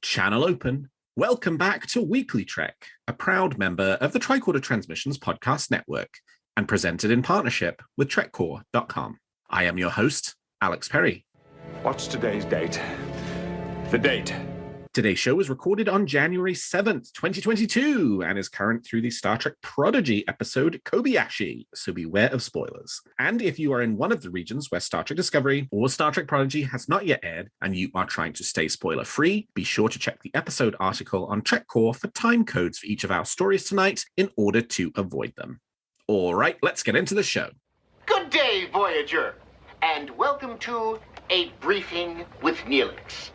Channel open. Welcome back to WeeklyTrek, a proud member of the Tricorder Transmissions podcast network and presented in partnership with TrekCore.com. I am your host, Alex Perry. What's today's date? The date. Today's show was recorded on January 7th, 2022, and is current through the Star Trek Prodigy episode Kobayashi, so beware of spoilers. And if you are in one of the regions where Star Trek Discovery or Star Trek Prodigy has not yet aired, and you are trying to stay spoiler-free, be sure to check the episode article on TrekCore for time codes for each of our stories tonight in order to avoid them. All right, let's get into the show. Good day, Voyager, and welcome to A Briefing with Neelix.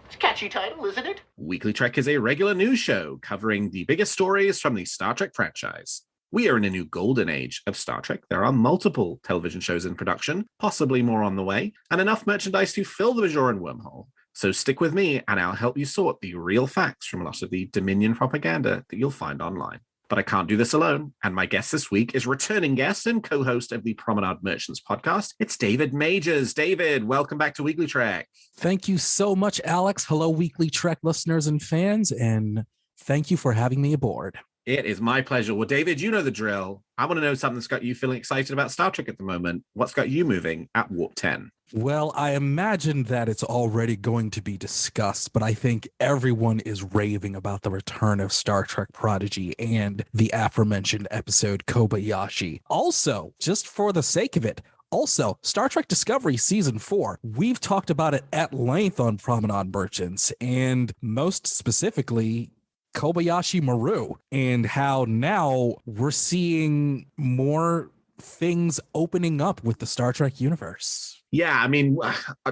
It's a catchy title, isn't it? WeeklyTrek is a regular news show covering the biggest stories from the Star Trek franchise. We are in a new golden age of Star Trek. There are multiple television shows in production, possibly more on the way, and enough merchandise to fill the Bajoran wormhole. So stick with me and I'll help you sort the real facts from a lot of the Dominion propaganda that you'll find online. But I can't do this alone, and my guest this week is returning guest and co-host of the Promenade Merchants podcast. It's David Majors. David, welcome back to WeeklyTrek. Thank you so much, Alex. Hello, WeeklyTrek listeners and fans, and thank you for having me aboard. It is my pleasure. Well, David, you know the drill. I want to know something that's got you feeling excited about Star Trek at the moment. What's got you moving at Warp 10? Well, I imagine that it's already going to be discussed, but I think everyone is raving about the return of Star Trek Prodigy and the aforementioned episode Kobayashi. Also, just for the sake of it, Star Trek Discovery Season 4, we've talked about it at length on Promenade Merchants, and most specifically, Kobayashi Maru, and how now we're seeing more things opening up with the Star Trek universe. Yeah, I mean,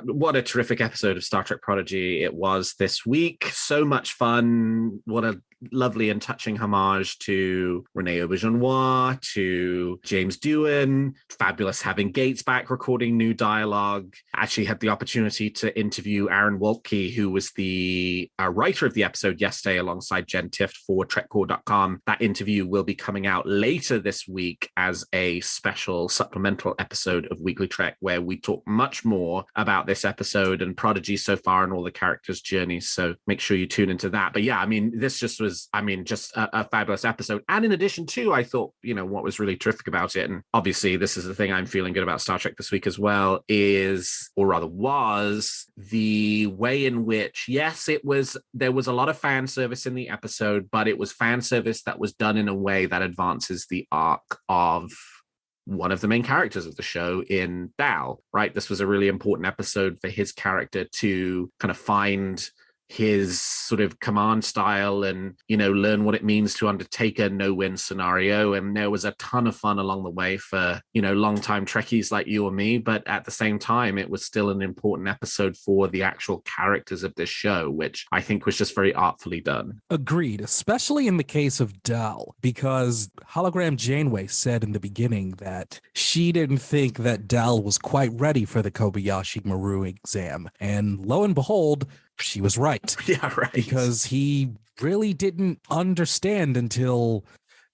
what a terrific episode of Star Trek Prodigy it was this week. So much fun. What a lovely and touching homage to Rene Auberjonois, to James Doohan. Fabulous having Gates back recording new dialogue. Actually had the opportunity to interview Aaron Waltke, who was the writer of the episode yesterday alongside Jen Tift for TrekCore.com. That interview will be coming out later this week as a special supplemental episode of WeeklyTrek, where we talk much more about this episode and Prodigy so far and all the characters' journeys. So make sure you tune into that. But yeah, I mean, this just was, just a fabulous episode. And in addition to, I thought, what was really terrific about it, and obviously this is the thing I'm feeling good about Star Trek this week as well, was the way in which, yes, there was a lot of fan service in the episode, but it was fan service that was done in a way that advances the arc of one of the main characters of the show in Dal, right? This was a really important episode for his character to kind of find his sort of command style and, learn what it means to undertake a no-win scenario. And there was a ton of fun along the way for, long-time Trekkies like you or me. But at the same time, it was still an important episode for the actual characters of this show, which I think was just very artfully done. Agreed, especially in the case of Dal, because Hologram Janeway said in the beginning that she didn't think that Dal was quite ready for the Kobayashi Maru exam. And lo and behold, she was right. Yeah, right. Because he really didn't understand until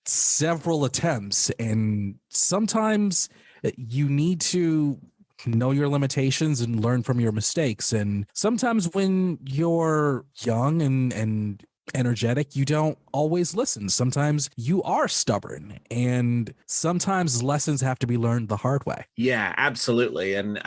several attempts. And sometimes you need to know your limitations and learn from your mistakes. And sometimes when you're young and energetic, you don't always listen. Sometimes you are stubborn, and sometimes lessons have to be learned the hard way. Yeah, absolutely. And,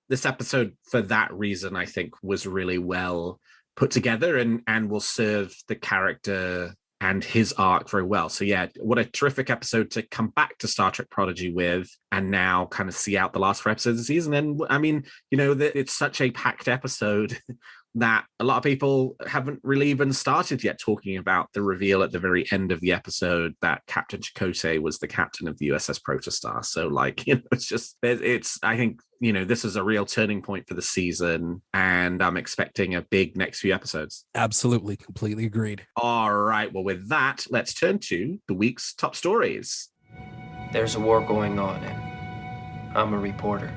this episode, for that reason, I think was really well put together and will serve the character and his arc very well. So yeah, what a terrific episode to come back to Star Trek Prodigy with and now kind of see out the last 4 episodes of the season. And I mean, it's such a packed episode that a lot of people haven't really even started yet talking about the reveal at the very end of the episode that Captain Chakotay was the captain of the USS Protostar. So I think, this is a real turning point for the season, and I'm expecting a big next few episodes. Absolutely. Completely agreed. All right. Well, with that, let's turn to the week's top stories. There's a war going on, and I'm a reporter.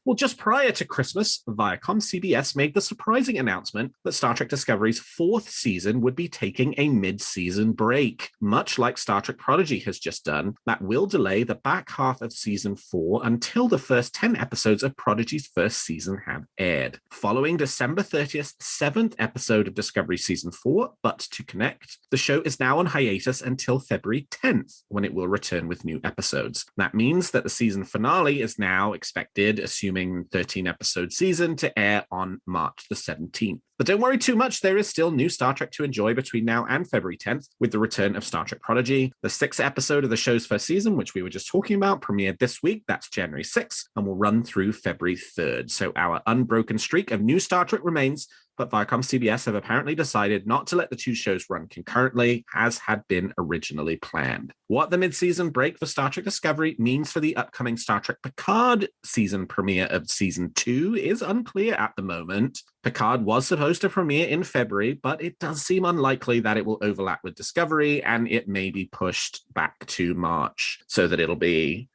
Well, just prior to Christmas, Viacom CBS made the surprising announcement that Star Trek Discovery's 4th season would be taking a mid-season break, much like Star Trek Prodigy has just done. That will delay the back half of season 4 until the first 10 episodes of Prodigy's first season have aired. Following December 30th, 7th episode of Discovery season 4, But to Connect, the show is now on hiatus until February 10th, when it will return with new episodes. That means that the season finale is now expected, assuming 13-episode season, to air on March the 17th. But don't worry too much, there is still new Star Trek to enjoy between now and February 10th with the return of Star Trek Prodigy. The 6th episode of the show's first season, which we were just talking about, premiered this week. That's January 6th, and will run through February 3rd. So our unbroken streak of new Star Trek remains, but Viacom CBS have apparently decided not to let the two shows run concurrently, as had been originally planned. What the mid-season break for Star Trek Discovery means for the upcoming Star Trek Picard season premiere of season 2 is unclear at the moment. Picard was supposed to premiere in February, but it does seem unlikely that it will overlap with Discovery, and it may be pushed back to March so that it'll be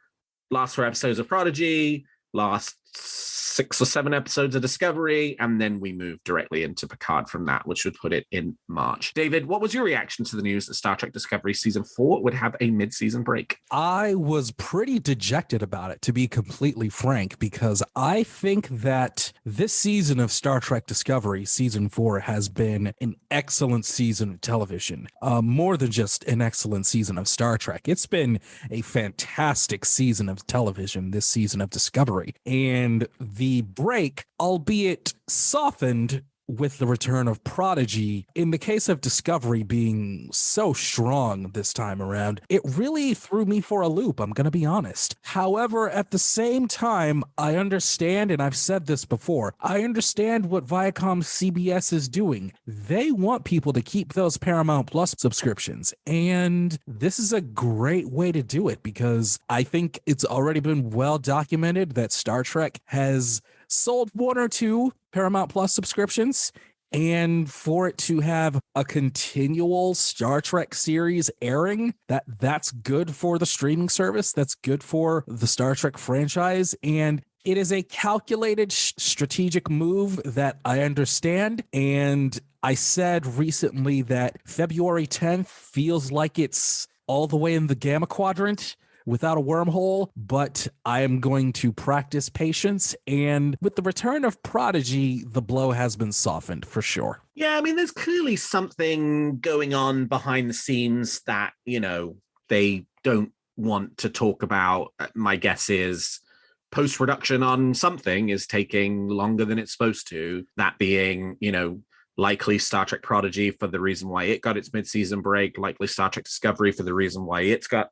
last 4 episodes of Prodigy, last 6 or 7 episodes of Discovery, and then we move directly into Picard from that, which would put it in March. David, what was your reaction to the news that Star Trek Discovery season 4 would have a mid-season break? I was pretty dejected about it, to be completely frank, because I think that this season of Star Trek Discovery, season 4, has been an excellent season of television. More than just an excellent season of Star Trek. It's been a fantastic season of television, this season of Discovery. And the break, albeit softened with the return of Prodigy, in the case of Discovery being so strong this time around, it really threw me for a loop, I'm going to be honest. However, at the same time, I understand, and I've said this before, I understand what Viacom CBS is doing. They want people to keep those Paramount Plus subscriptions, and this is a great way to do it, because I think it's already been well documented that Star Trek has sold 1 or 2 Paramount Plus subscriptions, and for it to have a continual Star Trek series airing, that's good for the streaming service, that's good for the Star Trek franchise, and it is a calculated strategic move that I understand. And I said recently that February 10th feels like it's all the way in the Gamma Quadrant without a wormhole, but I am going to practice patience. And with the return of Prodigy, the blow has been softened for sure. Yeah, I mean, there's clearly something going on behind the scenes that, they don't want to talk about. My guess is post-production on something is taking longer than it's supposed to. That being, likely Star Trek Prodigy for the reason why it got its mid-season break, likely Star Trek Discovery for the reason why it got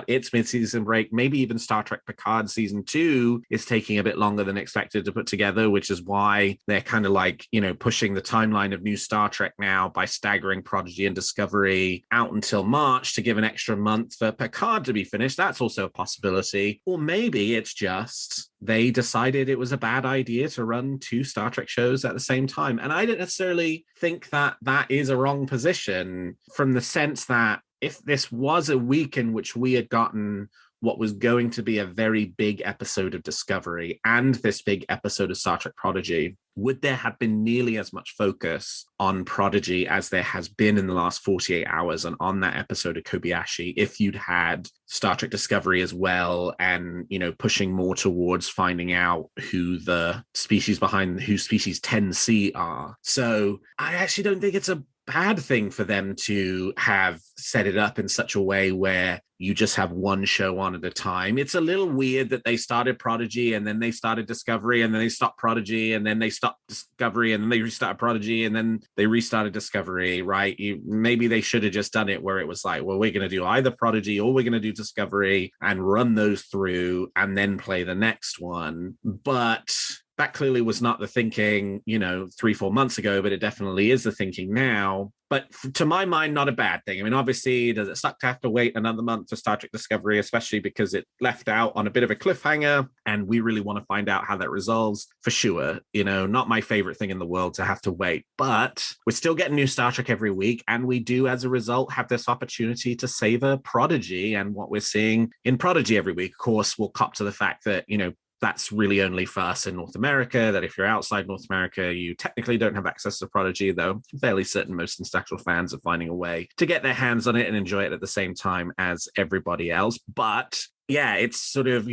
its mid-season break, maybe even Star Trek Picard season 2 is taking a bit longer than expected to put together, which is why they're kind of like, pushing the timeline of new Star Trek now by staggering Prodigy and Discovery out until March to give an extra month for Picard to be finished. That's also a possibility. Or maybe it's just they decided it was a bad idea to run 2 Star Trek shows at the same time. And I don't necessarily think that that is a wrong position, from the sense that if this was a week in which we had gotten what was going to be a very big episode of Discovery and this big episode of Star Trek Prodigy, would there have been nearly as much focus on Prodigy as there has been in the last 48 hours and on that episode of Kobayashi if you'd had Star Trek Discovery as well and, pushing more towards finding out who the species behind who species 10C are? So I actually don't think it's a bad thing for them to have set it up in such a way where you just have one show on at a time. It's a little weird that they started Prodigy and then they started Discovery and then they stopped Prodigy and then they stopped Discovery and then they restarted Prodigy and then they restarted Discovery, right? Maybe they should have just done it where it was like, well, we're going to do either Prodigy or we're going to do Discovery and run those through and then play the next one. But that clearly was not the thinking, 3-4 months ago, but it definitely is the thinking now. But to my mind, not a bad thing. I mean, obviously, does it suck to have to wait another month for Star Trek Discovery, especially because it left out on a bit of a cliffhanger, and we really want to find out how that resolves? For sure. Not my favorite thing in the world to have to wait, but we're still getting new Star Trek every week, and we do, as a result, have this opportunity to savor Prodigy and what we're seeing in Prodigy every week. Of course, we'll cop to the fact that, that's really only for us in North America, that if you're outside North America, you technically don't have access to Prodigy, though I'm fairly certain most international fans are finding a way to get their hands on it and enjoy it at the same time as everybody else. But yeah, it's sort of,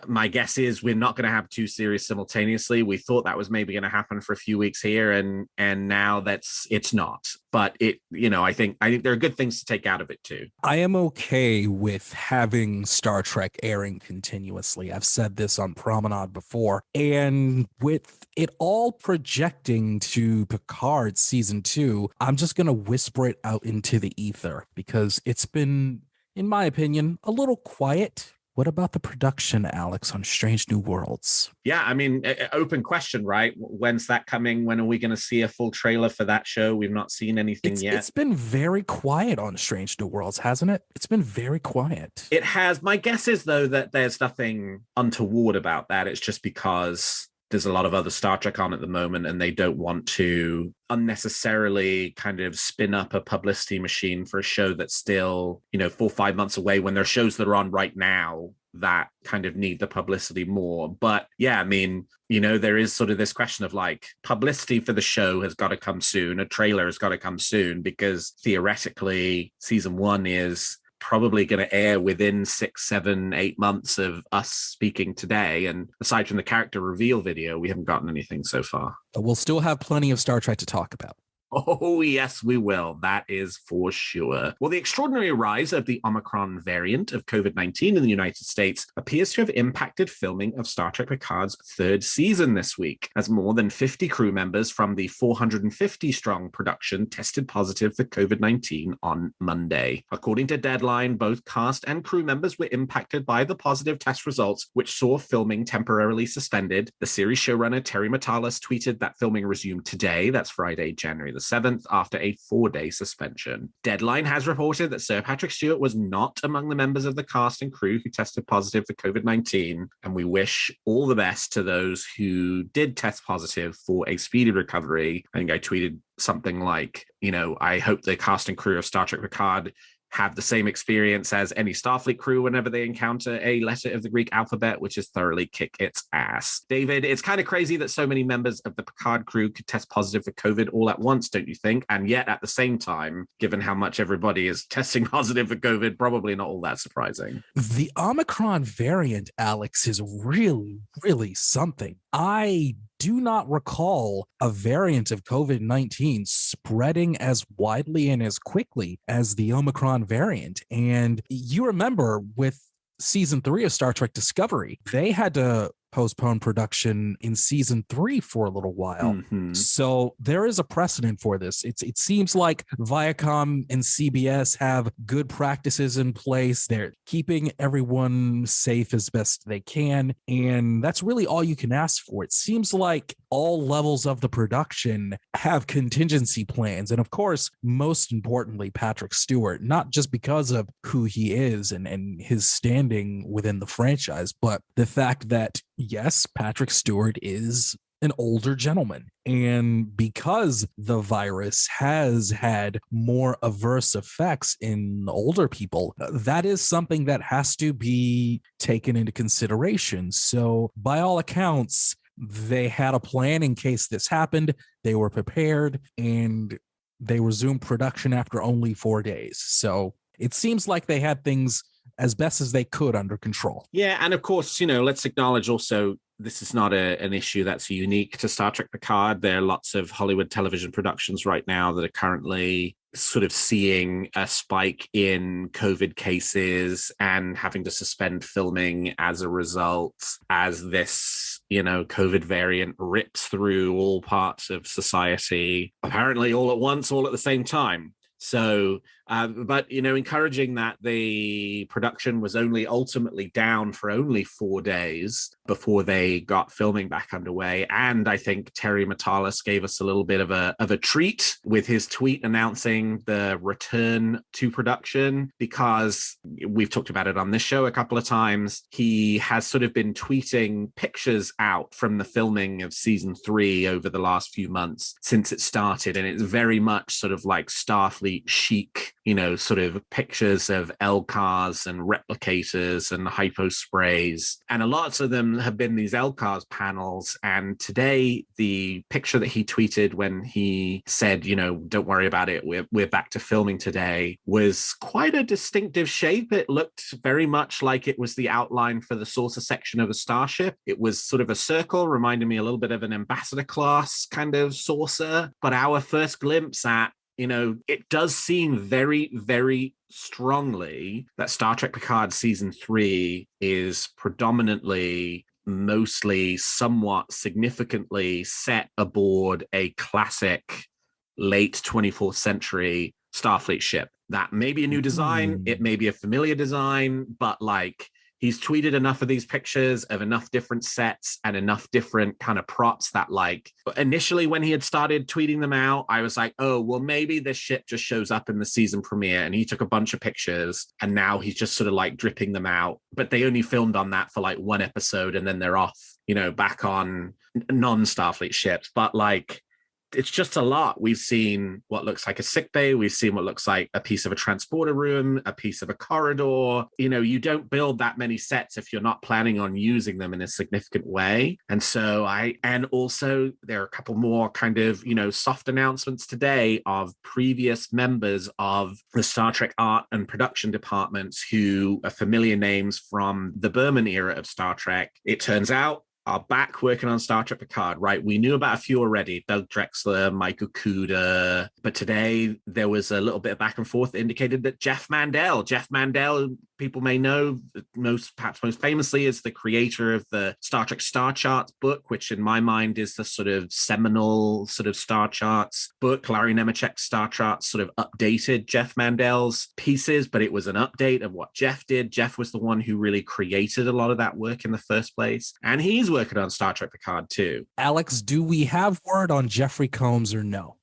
my guess is we're not going to have two series simultaneously. We thought that was maybe going to happen for a few weeks here, and now it's not. But I think there are good things to take out of it too. I am okay with having Star Trek airing continuously. I've said this on Promenade before, and with it all projecting to Picard season 2, I'm just going to whisper it out into the ether because it's been, in my opinion, a little quiet. What about the production, Alex, on Strange New Worlds? Yeah, I mean, open question, right? When's that coming? When are we going to see a full trailer for that show? We've not seen anything yet. It's been very quiet on Strange New Worlds, hasn't it? It's been very quiet. It has. My guess is, though, that there's nothing untoward about that. It's just because there's a lot of other Star Trek on at the moment, and they don't want to unnecessarily kind of spin up a publicity machine for a show that's still, 4 or 5 months away, when there are shows that are on right now that kind of need the publicity more. But yeah, I mean, there is sort of this question of like, publicity for the show has got to come soon. A trailer has got to come soon, because theoretically season 1 is probably going to air within 6, 7, 8 months of us speaking today. And aside from the character reveal video, we haven't gotten anything so far. We'll still have plenty of Star Trek to talk about. Oh, yes, we will. That is for sure. Well, the extraordinary rise of the Omicron variant of COVID-19 in the United States appears to have impacted filming of Star Trek Picard's 3rd season this week, as more than 50 crew members from the 450-strong production tested positive for COVID-19 on Monday. According to Deadline, both cast and crew members were impacted by the positive test results, which saw filming temporarily suspended. The series showrunner Terry Matalas tweeted that filming resumed today, that's Friday, January the 7th, after a 4-day suspension. Deadline has reported that Sir Patrick Stewart was not among the members of the cast and crew who tested positive for COVID-19, and we wish all the best to those who did test positive for a speedy recovery. I think I tweeted something like, I hope the cast and crew of Star Trek Picard have the same experience as any Starfleet crew whenever they encounter a letter of the Greek alphabet, which is thoroughly kick its ass. David, it's kind of crazy that so many members of the Picard crew could test positive for COVID all at once, don't you think? And yet at the same time, given how much everybody is testing positive for COVID, probably not all that surprising. The Omicron variant, Alex, is really, really something. I do not recall a variant of COVID-19 spreading as widely and as quickly as the Omicron variant. And you remember with season 3 of Star Trek Discovery, they had to postpone production in season 3 for a little while. Mm-hmm. So there is a precedent for this. It seems like Viacom and CBS have good practices in place. They're keeping everyone safe as best they can. And that's really all you can ask for. It seems like all levels of the production have contingency plans. And of course, most importantly, Patrick Stewart, not just because of who he is and his standing within the franchise, but the fact that yes, Patrick Stewart is an older gentleman. And because the virus has had more adverse effects in older people, that is something that has to be taken into consideration. So by all accounts, they had a plan in case this happened. They were prepared and they resumed production after only 4 days. So it seems like they had things as best as they could under control. Yeah, and of course, let's acknowledge also this is not an issue that's unique to Star Trek Picard. There are lots of Hollywood television productions right now that are currently sort of seeing a spike in COVID cases and having to suspend filming as a result, as this, COVID variant rips through all parts of society, apparently all at once, all at the same time. So, but, encouraging that the production was only ultimately down for only 4 days before they got filming back underway. And I think Terry Matalas gave us a little bit of a treat with his tweet announcing the return to production, because we've talked about it on this show a couple of times. He has sort of been tweeting pictures out from the filming of season 3 over the last few months since it started. And it's very much sort of like Starfleet chic sort of pictures of LCARs and replicators and hyposprays. And a lot of them have been these LCARs panels. And today, the picture that he tweeted when he said, don't worry about it, we're back to filming today, was quite a distinctive shape. It looked very much like it was the outline for the saucer section of a starship. It was sort of a circle, reminding me a little bit of an ambassador class kind of saucer. But our first glimpse at, it does seem very, very strongly that Star Trek Picard season 3 is predominantly, mostly, somewhat significantly set aboard a classic late 24th century Starfleet ship. That may be a new design, it may be a familiar design, but he's tweeted enough of these pictures of enough different sets and enough different kind of props that initially when he had started tweeting them out, I was like, oh, well, maybe this ship just shows up in the season premiere, and he took a bunch of pictures and now he's just sort of dripping them out. But they only filmed on that for one episode and then they're off, back on non-Starfleet ships. But it's just a lot. We've seen what looks like a sick bay. We've seen what looks like a piece of a transporter room, a piece of a corridor. You don't build that many sets if you're not planning on using them in a significant way. And also there are a couple more kind of, soft announcements today of previous members of the Star Trek art and production departments who are familiar names from the Berman era of Star Trek. It turns out are back working on Star Trek Picard, right? We knew about a few already, Doug Drexler, Michael Kuda, but today there was a little bit of back and forth that indicated that Jeff Mandel, people may know perhaps most famously is the creator of the Star Trek Star Charts book, which in my mind is the sort of seminal sort of Star Charts book. Larry Nemechek's Star Charts sort of updated Jeff Mandel's pieces, but it was an update of what Jeff did. Jeff was the one who really created a lot of that work in the first place. And he's working on Star Trek Picard too. Alex, do we have word on Jeffrey Combs or no?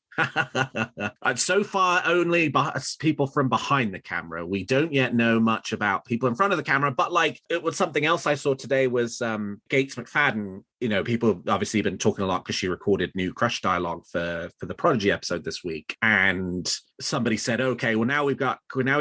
So far, only people from behind the camera. We don't yet know much about people in front of the camera, but it was something else I saw today was Gates McFadden. People obviously been talking a lot because she recorded new Crush dialogue for the Prodigy episode this week. And somebody said, okay, well, now we've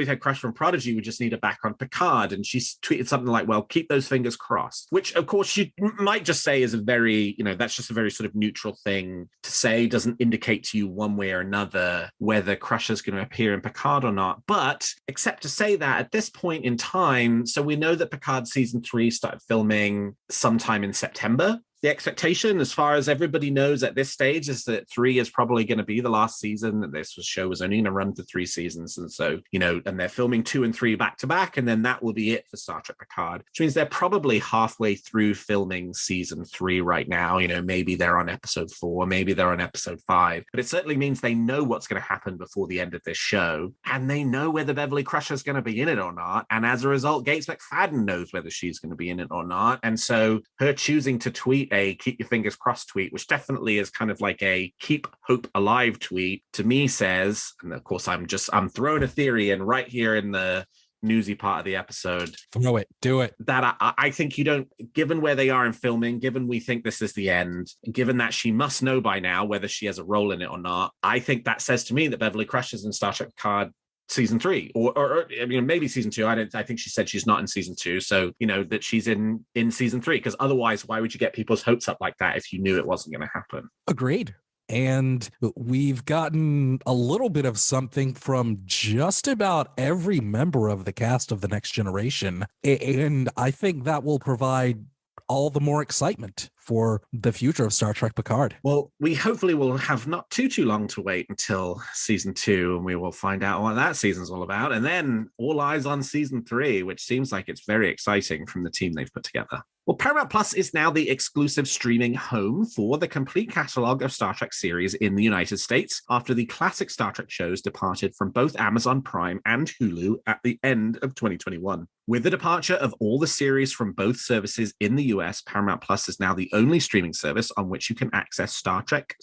had Crush from Prodigy. We just need her back on Picard. And she tweeted something like, well, keep those fingers crossed, which of course you might just say is a very, that's just a very sort of neutral thing to say. Doesn't indicate to you one way or another whether Crush is going to appear in Picard or not. But except to say that at this point in time, so we know that Picard season 3 started filming sometime in September. The expectation, as far as everybody knows at this stage, is that 3 is probably going to be the last season. That this show was only going to run for 3 seasons. And so, and they're filming 2 and 3 back to back. And then that will be it for Star Trek Picard, which means they're probably halfway through filming season 3 right now. Maybe they're on episode 4, maybe they're on episode 5. But it certainly means they know what's going to happen before the end of this show. And they know whether Beverly Crusher is going to be in it or not. And as a result, Gates McFadden knows whether she's going to be in it or not. And so her choosing to tweet a keep your fingers crossed tweet, which definitely is kind of like a keep hope alive tweet, to me says, and of course I'm throwing a theory in right here in the newsy part of the episode. Throw it, do it. That I think you don't, given where they are in filming, given we think this is the end, given that she must know by now whether she has a role in it or not, I think that says to me that Beverly Crusher is in Star Trek Picard season 3 or maybe season 2. I think she said she's not in season 2, so that she's in season 3, because otherwise why would you get people's hopes up like that if you knew it wasn't going to happen? Agreed. And we've gotten a little bit of something from just about every member of the cast of The Next Generation, and I think that will provide all the more excitement for the future of Star Trek Picard. Well, we hopefully will have not too long to wait until season 2, and we will find out what that season's all about. And then all eyes on season 3, which seems like it's very exciting from the team they've put together. Well, Paramount Plus is now the exclusive streaming home for the complete catalog of Star Trek series in the United States after the classic Star Trek shows departed from both Amazon Prime and Hulu at the end of 2021. With the departure of all the series from both services in the US, Paramount Plus is now the only streaming service on which you can access Star Trek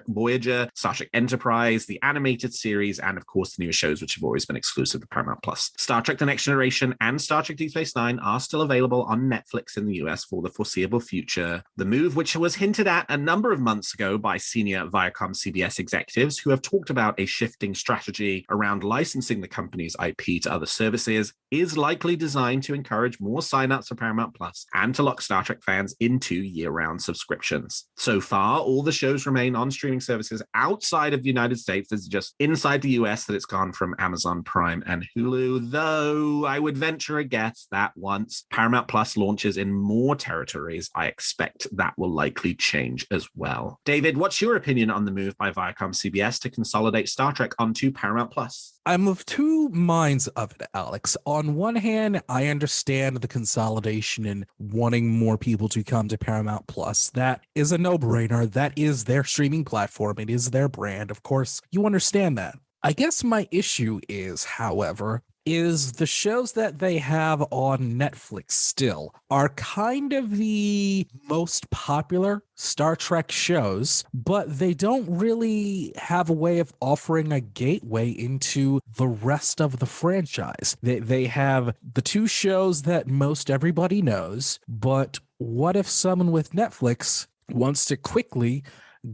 Voyager, Star Trek Enterprise, the animated series, and of course the newer shows which have always been exclusive to Paramount Plus. Star Trek The Next Generation and Star Trek Deep Space Nine are still available on Netflix in the US, universe for the foreseeable future. The move, which was hinted at a number of months ago by senior Viacom CBS executives who have talked about a shifting strategy around licensing the company's IP to other services, is likely designed to encourage more signups for Paramount Plus and to lock Star Trek fans into year-round subscriptions. So far, all the shows remain on streaming services outside of the United States. It's just inside the US that it's gone from Amazon Prime and Hulu, though I would venture a guess that once Paramount Plus launches in more territories, I expect that will likely change as well. David, what's your opinion on the move by Viacom CBS to consolidate Star Trek onto Paramount Plus? I'm of two minds of it, Alex. On one hand, I understand the consolidation and wanting more people to come to Paramount Plus. That is a no-brainer. That is their streaming platform. It is their brand. Of course, you understand that. I guess my issue is, however, is the shows that they have on Netflix still are kind of the most popular Star Trek shows, but they don't really have a way of offering a gateway into the rest of the franchise. They have the two shows that most everybody knows, but what if someone with Netflix wants to quickly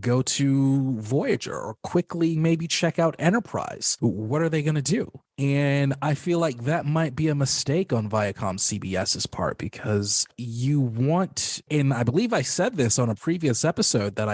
go to Voyager or quickly maybe check out Enterprise? What are they going to do? And I feel like that might be a mistake on Viacom CBS's part, because you want, and I believe I said this on a previous episode that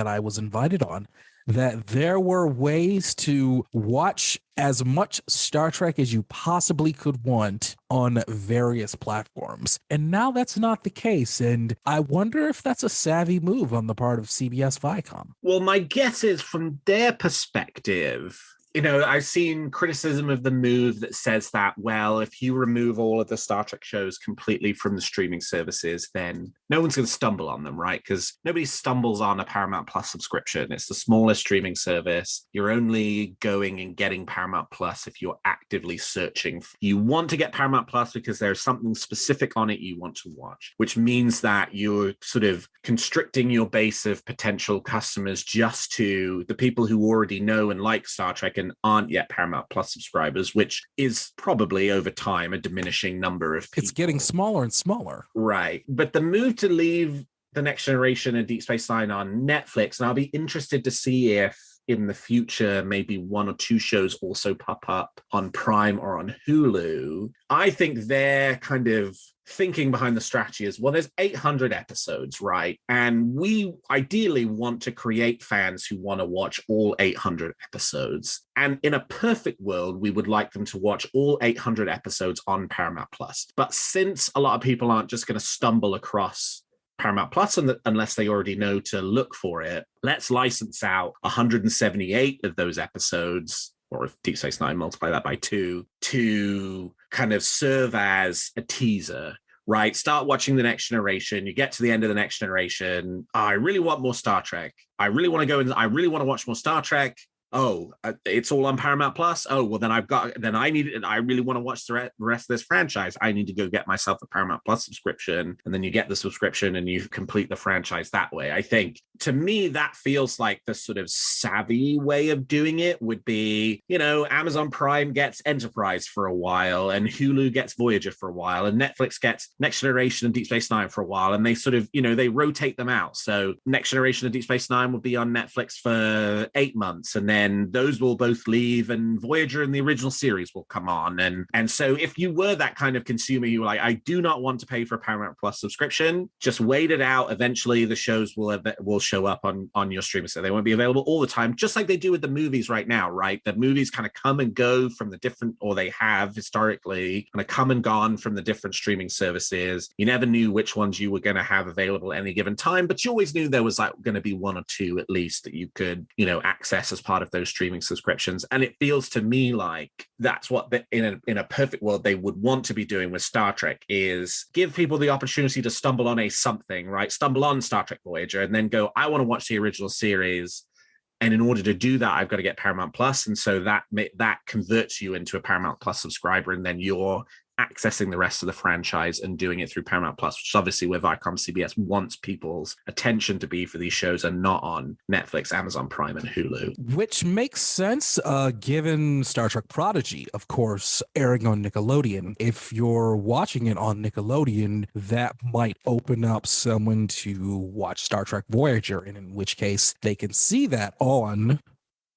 I was invited on, that there were ways to watch as much Star Trek as you possibly could want on various platforms. And now that's not the case. And I wonder if that's a savvy move on the part of CBS Viacom. Well, my guess is from their perspective, I've seen criticism of the move that says that, well, if you remove all of the Star Trek shows completely from the streaming services, then no one's going to stumble on them, right? Because nobody stumbles on a Paramount Plus subscription. It's the smallest streaming service. You're only going and getting Paramount Plus if you're actively searching. You want to get Paramount Plus because there's something specific on it you want to watch, which means that you're sort of constricting your base of potential customers just to the people who already know and like Star Trek and aren't yet Paramount Plus subscribers, which is probably over time a diminishing number of people. It's getting smaller and smaller. Right. But the move to leave The Next Generation and Deep Space Nine on Netflix, and I'll be interested to see if in the future maybe one or two shows also pop up on Prime or on Hulu. I think they're kind of thinking behind the strategy is, well, there's 800 episodes, right? And we ideally want to create fans who want to watch all 800 episodes. And in a perfect world, we would like them to watch all 800 episodes on Paramount Plus. But since a lot of people aren't just going to stumble across Paramount Plus unless they already know to look for it, let's license out 178 of those episodes, or if Deep Space Nine, multiply that by 2, to kind of serve as a teaser, right? Start watching The Next Generation. You get to the end of The Next Generation. Oh, I really want more Star Trek. I really want to go and I really want to watch more Star Trek. Oh, it's all on Paramount Plus. Oh, well, then I really want to watch the rest of this franchise. I need to go get myself a Paramount Plus subscription. And then you get the subscription and you complete the franchise that way. I think, to me, that feels like the sort of savvy way of doing it would be, Amazon Prime gets Enterprise for a while and Hulu gets Voyager for a while and Netflix gets Next Generation and Deep Space Nine for a while. And they sort of, they rotate them out. So Next Generation and Deep Space Nine will be on Netflix for 8 months, and then those will both leave and Voyager and the original series will come on. And so if you were that kind of consumer, you were like, I do not want to pay for a Paramount Plus subscription, just wait it out. Eventually the shows will show up on your streamer. So they won't be available all the time, just like they do with the movies right now, right? The movies kind of come and go from the different, or they have historically kind of come and gone from the different streaming services. You never knew which ones you were going to have available at any given time, but you always knew there was like going to be one or two at least that you could, access as part of those streaming subscriptions. And it feels to me like that's what in a perfect world they would want to be doing with Star Trek, is give people the opportunity to stumble on something, right? Stumble on Star Trek Voyager and then go, I want to watch the original series. And in order to do that, I've got to get Paramount Plus. And so that converts you into a Paramount Plus subscriber. And then you're accessing the rest of the franchise and doing it through Paramount Plus, which is obviously where Viacom CBS wants people's attention to be for these shows and not on Netflix, Amazon Prime, and Hulu. Which makes sense, given Star Trek Prodigy, of course, airing on Nickelodeon. If you're watching it on Nickelodeon, that might open up someone to watch Star Trek Voyager, and in which case they can see that on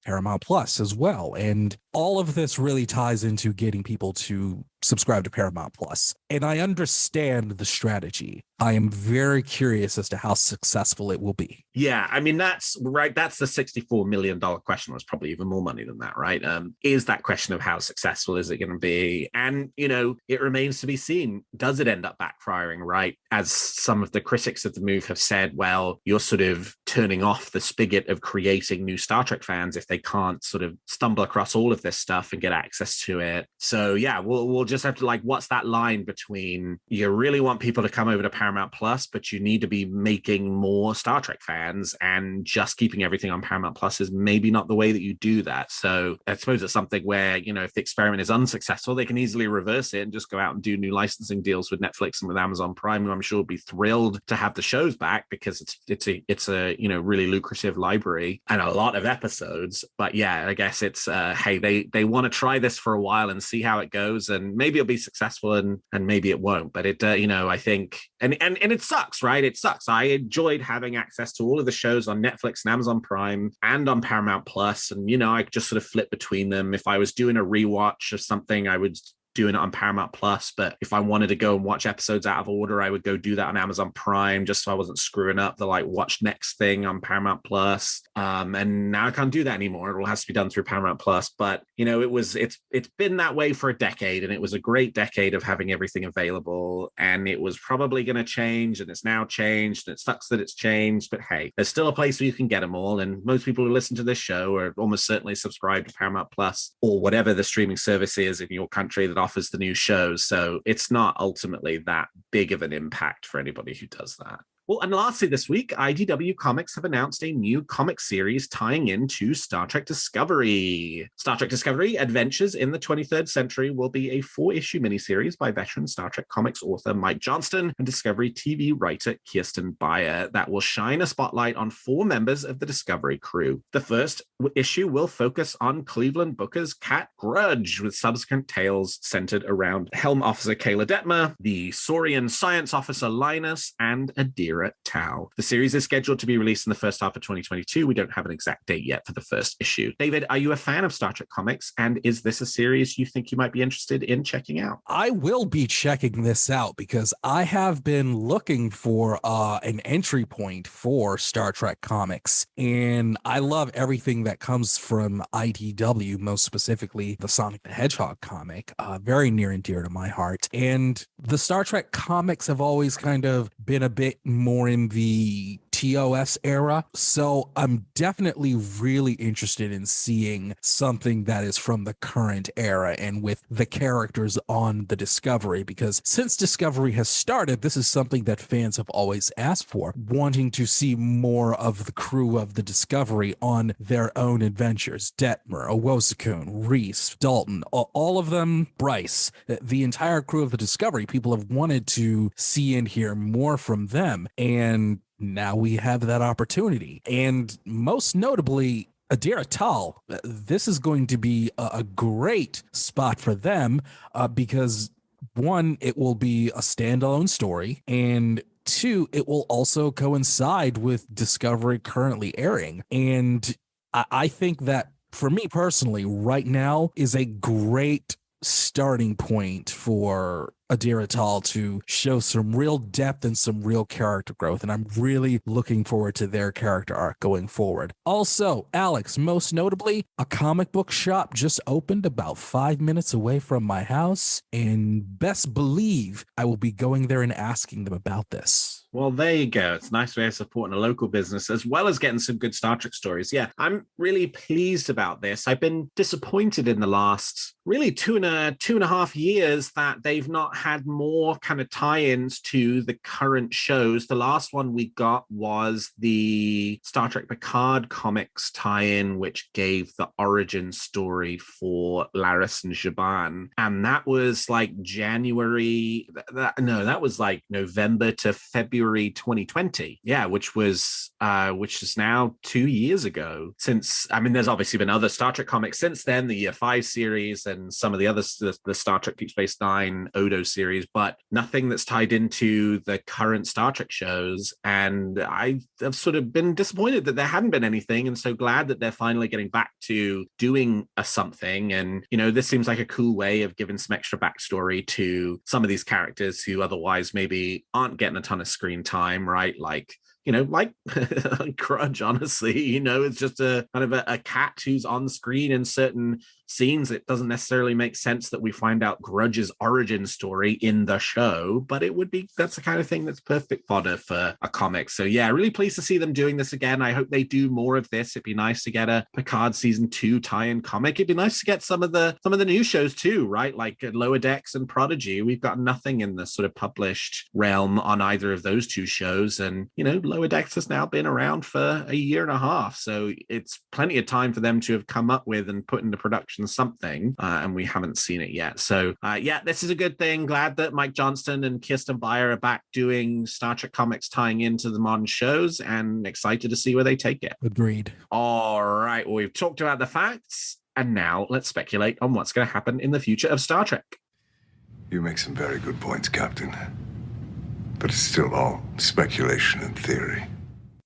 Paramount Plus as well. And all of this really ties into getting people to subscribe to Paramount Plus. And I understand the strategy. I am very curious as to how successful it will be. Yeah, I mean, that's right. That's the $64 million question. It's probably even more money than that, right? Is that question of how successful is it going to be? And, you know, it remains to be seen. Does it end up backfiring, right? As some of the critics of the move have said, well, you're sort of turning off the spigot of creating new Star Trek fans if they can't sort of stumble across all of this stuff and get access to it. So, yeah, we'll just have to, like, what's that line between you really want people to come over to Paramount Plus, but you need to be making more Star Trek fans, and just keeping everything on Paramount Plus is maybe not the way that you do that. So I suppose it's something where, you know, if the experiment is unsuccessful, they can easily reverse it and just go out and do new licensing deals with Netflix and with Amazon Prime, who I'm sure will be thrilled to have the shows back because it's a you know, really lucrative library and a lot of episodes. But yeah, I guess it's hey, they want to try this for a while and see how it goes, and maybe it'll be successful and maybe it won't. But it you know, I think and it sucks, right? It sucks. I enjoyed having access to all of the shows on Netflix and Amazon Prime and on Paramount Plus, and you know, I just sort of flip between them. If I was doing a rewatch of something, I would doing it on Paramount Plus, but if I wanted to go and watch episodes out of order, I would go do that on Amazon Prime, just so I wasn't screwing up the like watch next thing on Paramount Plus. And now I can't do that anymore. It all has to be done through Paramount Plus. But you know, it's been that way for a decade, and it was a great decade of having everything available, and it was probably going to change, and it's now changed, and it sucks that it's changed, but hey, there's still a place where you can get them all, and most people who listen to this show are almost certainly subscribed to Paramount Plus or whatever the streaming service is in your country that offers the new shows. So it's not ultimately that big of an impact for anybody who does that. Well, and lastly this week, IDW Comics have announced a new comic series tying into Star Trek Discovery. Star Trek Discovery Adventures in the 23rd Century will be a 4-issue miniseries by veteran Star Trek comics author Mike Johnston and Discovery TV writer Kirsten Beyer that will shine a spotlight on 4 members of the Discovery crew. The first issue will focus on Cleveland Booker's Cat Grudge, with subsequent tales centered around Helm Officer Kayla Detmer, the Saurian Science Officer Linus, and Adira Tau. The series is scheduled to be released in the first half of 2022. We don't have an exact date yet for the first issue. David, are you a fan of Star Trek comics? And is this a series you think you might be interested in checking out? I will be checking this out because I have been looking for an entry point for Star Trek comics. And I love everything that comes from IDW, most specifically the Sonic the Hedgehog comic, very near and dear to my heart. And the Star Trek comics have always kind of been a bit more in the TOS era. So I'm definitely really interested in seeing something that is from the current era and with the characters on the Discovery, because since Discovery has started, this is something that fans have always asked for, wanting to see more of the crew of the Discovery on their own adventures. Detmer, Owosakun, Reese, Dalton, all of them, Bryce, the entire crew of the Discovery, people have wanted to see and hear more from them. And now we have that opportunity. And most notably, Adira Tal, this is going to be a great spot for them because, one, it will be a standalone story, and 2, it will also coincide with Discovery currently airing. And I think that, for me personally, right now is a great starting point for Adira Tal to show some real depth and some real character growth, and I'm really looking forward to their character arc going forward. Also, Alex, most notably, a comic book shop just opened about 5 minutes away from my house, and best believe I will be going there and asking them about this. Well, there you go. It's a nice way of supporting a local business as well as getting some good Star Trek stories. Yeah, I'm really pleased about this. I've been disappointed in the last really two and a half years that they've not not had more kind of tie-ins to the current shows. The last one we got was the Star Trek Picard comics tie-in, which gave the origin story for Laris and Zhaban. And that was like January, that was like November to February 2020. Yeah, which is now 2 years ago. Since, I mean, there's obviously been other Star Trek comics since then, the Year 5 series and some of the other, the Star Trek Deep Space Nine Odo series, but nothing that's tied into the current Star Trek shows. And I have sort of been disappointed that there hadn't been anything, and so glad that they're finally getting back to doing something. And, this seems like a cool way of giving some extra backstory to some of these characters who otherwise maybe aren't getting a ton of screen time, right? Like Grudge, honestly, it's just a kind of a cat who's on screen in certain scenes. It doesn't necessarily make sense that we find out Grudge's origin story in the show, but that's the kind of thing that's perfect fodder for a comic. So yeah, really pleased to see them doing this again. I hope they do more of this. It'd be nice to get a Picard season 2 tie-in comic. It'd be nice to get some of the new shows too, right? Like Lower Decks and Prodigy. We've got nothing in the sort of published realm on either of those two shows, and Lower Decks has now been around for a year and a half, so it's plenty of time for them to have come up with and put into production something, and we haven't seen it yet. So yeah, this is a good thing. Glad that Mike Johnston and Kirsten Beyer are back doing Star Trek comics tying into the modern shows, and excited to see where they take it. Agreed. All right, well, we've talked about the facts, and now let's speculate on what's going to happen in the future of Star Trek. You make some very good points, Captain, but it's still all speculation and theory.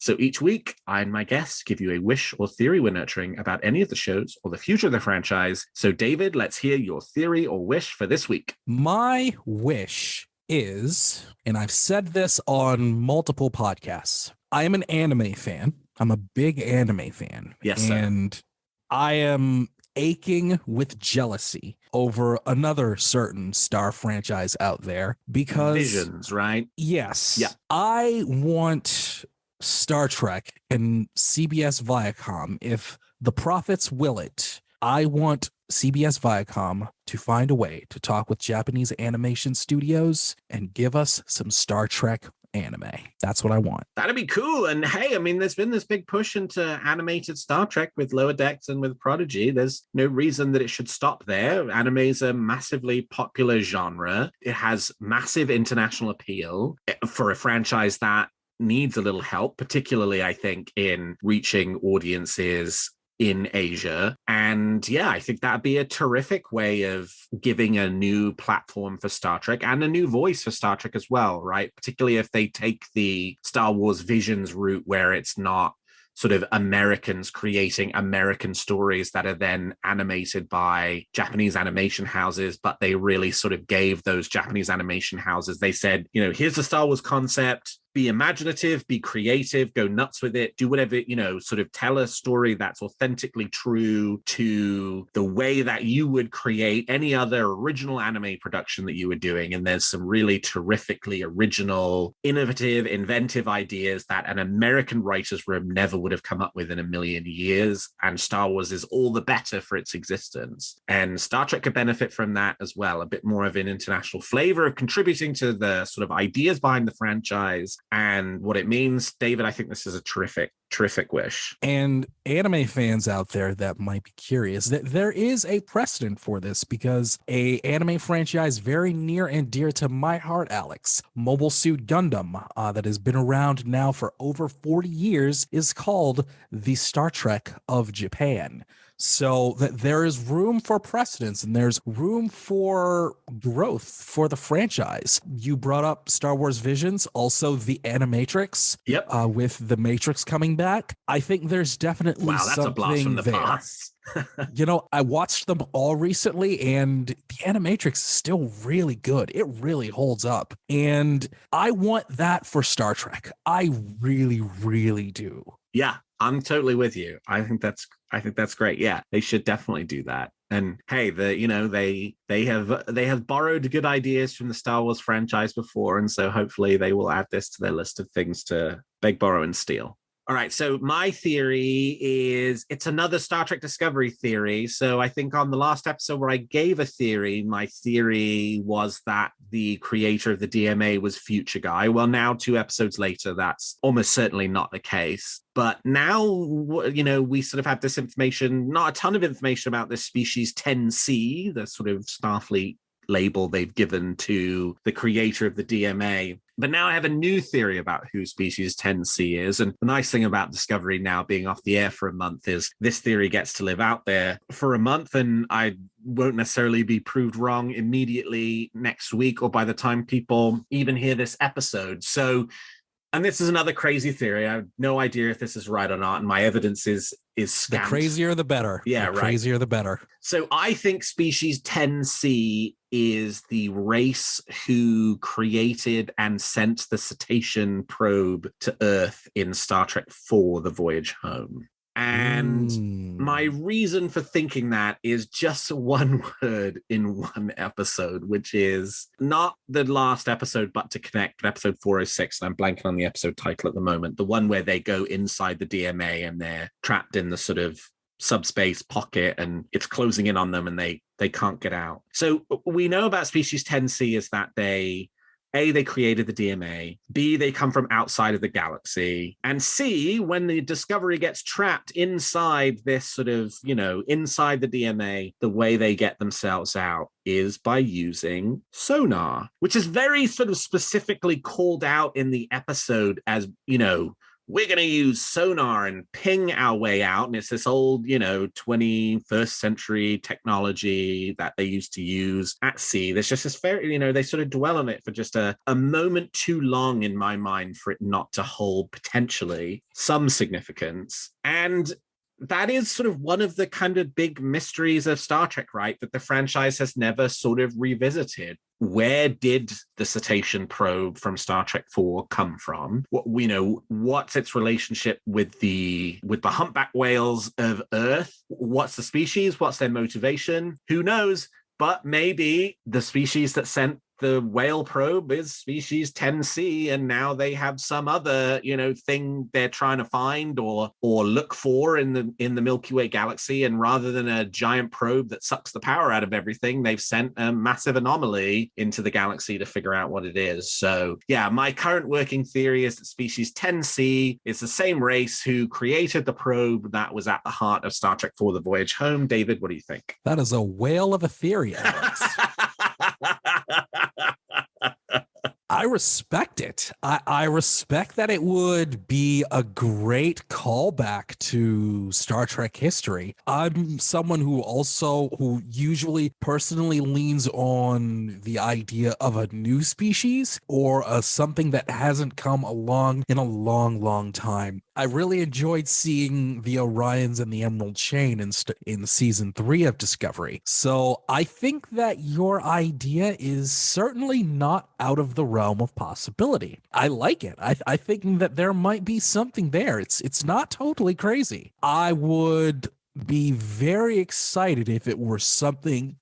So each week, I and my guests give you a wish or theory we're nurturing about any of the shows or the future of the franchise. So David, let's hear your theory or wish for this week. My wish is, and I've said this on multiple podcasts, I am an anime fan. I'm a big anime fan. Yes, sir. And I am aching with jealousy over another certain Star franchise out there because... Visions, right? Yes. Yeah. I want Star Trek and CBS Viacom, if the profits will it, I want CBS Viacom to find a way to talk with Japanese animation studios and give us some Star Trek anime. That's what I want. That'd be cool. And hey, I mean, there's been this big push into animated Star Trek with Lower Decks and with Prodigy. There's no reason that it should stop there. Anime is a massively popular genre. It has massive international appeal for a franchise that needs a little help, particularly, I think, in reaching audiences in Asia. And yeah, I think that'd be a terrific way of giving a new platform for Star Trek and a new voice for Star Trek as well, right? Particularly if they take the Star Wars Visions route where it's not sort of Americans creating American stories that are then animated by Japanese animation houses, but they really sort of gave those Japanese animation houses, they said, here's the Star Wars concept, be imaginative, be creative, go nuts with it, do whatever, sort of tell a story that's authentically true to the way that you would create any other original anime production that you were doing. And there's some really terrifically original, innovative, inventive ideas that an American writer's room never would have come up with in a million years. And Star Wars is all the better for its existence. And Star Trek could benefit from that as well, a bit more of an international flavor of contributing to the sort of ideas behind the franchise and what it means. David, I think this is a terrific wish. And anime fans out there that might be curious, that there is a precedent for this, because a anime franchise very near and dear to my heart, Alex, Mobile Suit Gundam, that has been around now for over 40 years, is called the Star Trek of Japan. So that there is room for precedence and there's room for growth for the franchise. You brought up Star Wars Visions, also the Animatrix. Yep. With the Matrix coming back. I think there's definitely that's a blast from the there. past. I watched them all recently, and the Animatrix is still really good. It really holds up. And I want that for Star Trek. I really, really do. Yeah, I'm totally with you. I think that's great. Yeah, they should definitely do that. And hey, they have borrowed good ideas from the Star Wars franchise before, and so hopefully they will add this to their list of things to beg, borrow, and steal. All right, so my theory is it's another Star Trek Discovery theory. So I think on the last episode where I gave a theory, my theory was that the creator of the DMA was Future Guy. Well, now 2 episodes later, that's almost certainly not the case. But now, we sort of have this information, not a ton of information about this species 10C, the sort of Starfleet label they've given to the creator of the DMA. But now I have a new theory about who species 10C is. And the nice thing about Discovery now being off the air for a month is this theory gets to live out there for a month, and I won't necessarily be proved wrong immediately next week or by the time people even hear this episode. So, and this is another crazy theory. I have no idea if this is right or not, and my evidence is scant. The crazier the better. Yeah, the right. Crazier the better. So I think species 10C is the race who created and sent the cetacean probe to Earth in Star Trek IV, The Voyage Home. And my reason for thinking that is just one word in one episode, which is not the last episode, but to connect, episode 406. And I'm blanking on the episode title at the moment. The one where they go inside the DMA and they're trapped in the sort of subspace pocket and it's closing in on them and they can't get out. So we know about species 10C is that they created the DMA, B, they come from outside of the galaxy, and C, when the Discovery gets trapped inside this sort of, inside the DMA, the way they get themselves out is by using sonar, which is very sort of specifically called out in the episode as, we're going to use sonar and ping our way out. And it's this old, 21st century technology that they used to use at sea. There's just this very, they sort of dwell on it for just a moment too long in my mind for it not to hold potentially some significance. And that is sort of one of the kind of big mysteries of Star Trek, right? That the franchise has never sort of revisited. Where did the cetacean probe from Star Trek IV come from? What's its relationship with the humpback whales of Earth? What's the species? What's their motivation? Who knows? But maybe the species that sent the whale probe is species 10C, and now they have some other, thing they're trying to find or look for in the Milky Way galaxy. And rather than a giant probe that sucks the power out of everything, they've sent a massive anomaly into the galaxy to figure out what it is. So yeah, my current working theory is that species 10C is the same race who created the probe that was at the heart of Star Trek IV: The Voyage Home. David, what do you think? That is a whale of a theory, Alex. I respect it. I respect that it would be a great callback to Star Trek history. I'm someone who usually personally leans on the idea of a new species or something that hasn't come along in a long, long time. I really enjoyed seeing the Orions and the Emerald Chain in season 3 of Discovery. So I think that your idea is certainly not out of the realm of possibility. I like it. I think that there might be something there. It's not totally crazy. I would be very excited if it were something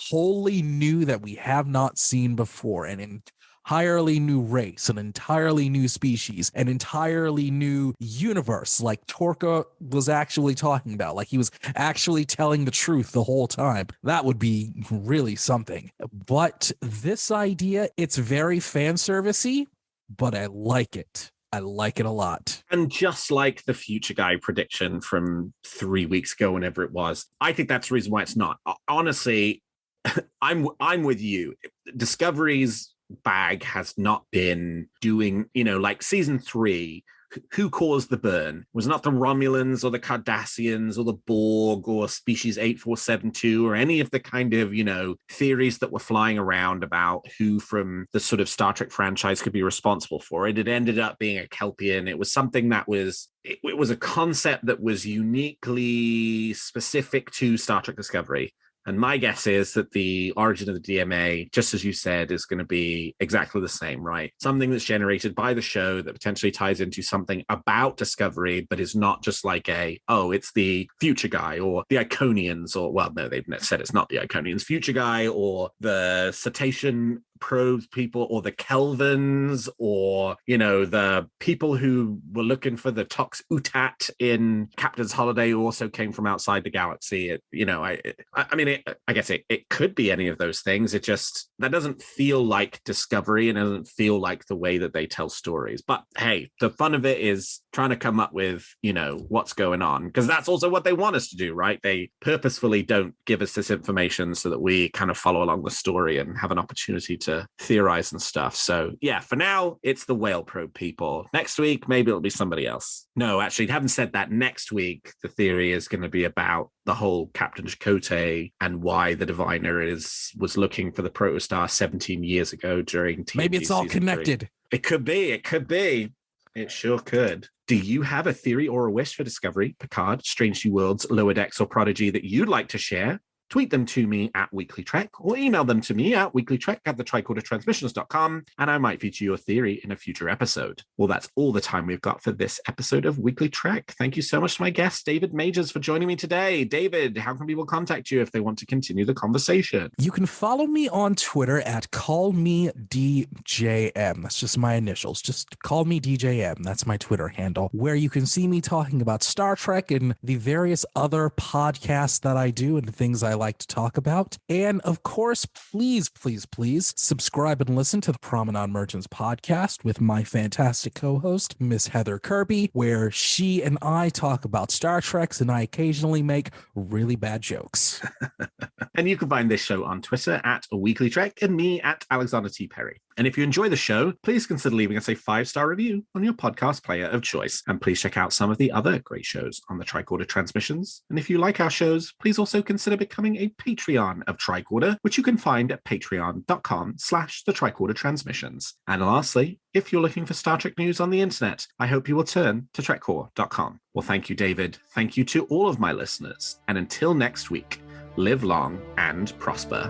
wholly new that we have not seen before, an entirely new race, an entirely new species, an entirely new universe, like Torka was actually talking about, like he was actually telling the truth the whole time. That would be really something. But this idea, it's very fan servicey, but I like it. I like it a lot. And just like the Future Guy prediction from 3 weeks ago, whenever it was, I think that's the reason why it's not. Honestly, I'm with you. Discovery's bag has not been doing, like season 3, who caused the burn? It was not the Romulans or the Cardassians or the Borg or species 8472 or any of the kind of, theories that were flying around about who from the sort of Star Trek franchise could be responsible for it. It ended up being a Kelpian. It was something that it was a concept that was uniquely specific to Star Trek Discovery. And my guess is that the origin of the DMA, just as you said, is going to be exactly the same, right? Something that's generated by the show that potentially ties into something about Discovery, but is not just like it's the Future Guy or the Iconians, or, well, no, they've said it's not the Iconians, Future Guy or the cetacean probe people, or the Kelvins, or, you know, the people who were looking for the Tox Utat in Captain's Holiday, who also came from outside the galaxy. I guess it could be any of those things. It just, that doesn't feel like Discovery, and it doesn't feel like the way that they tell stories. But hey, the fun of it is trying to come up with, you know, what's going on, because that's also what they want us to do, right? They purposefully don't give us this information so that we kind of follow along the story and have an opportunity to theorize and stuff. So yeah, for now, it's the whale probe people. Next week, maybe it'll be somebody else. No, actually, having said that, next week, the theory is going to be about the whole Captain Chakotay and why the Diviner was looking for the protostar 17 years ago during TNG. Maybe it's all connected. 3. It could be. It sure could. Do you have a theory or a wish for Discovery, Picard, Strange New Worlds, Lower Decks, or Prodigy that you'd like to share? Tweet them to me at WeeklyTrek, or email them to me at weeklytrek@thetricordertransmissions.com, and I might feature your theory in a future episode. Well, that's all the time we've got for this episode of Weekly Trek. Thank you so much to my guest, David Majors, for joining me today. David, how can people contact you if they want to continue the conversation? You can follow me on Twitter at callmedjm. That's just my initials. Just call me DJM. That's my Twitter handle, where you can see me talking about Star Trek and the various other podcasts that I do and the things I like to talk about. And of course, please subscribe and listen to the Promenade Merchants podcast with my fantastic co-host, Miss Heather Kirby, where she and I talk about Star Treks and I occasionally make really bad jokes. And you can find this show on Twitter at WeeklyTrek and me at Alexander T. Perry. And if you enjoy the show, please consider leaving us a 5-star review on your podcast player of choice. And please check out some of the other great shows on the Tricorder Transmissions. And if you like our shows, please also consider becoming a Patreon of Tricorder, which you can find at patreon.com/the-Tricorder-Transmissions. And lastly, if you're looking for Star Trek news on the internet, I hope you will turn to trekcore.com. Well, thank you, David. Thank you to all of my listeners. And until next week, live long and prosper.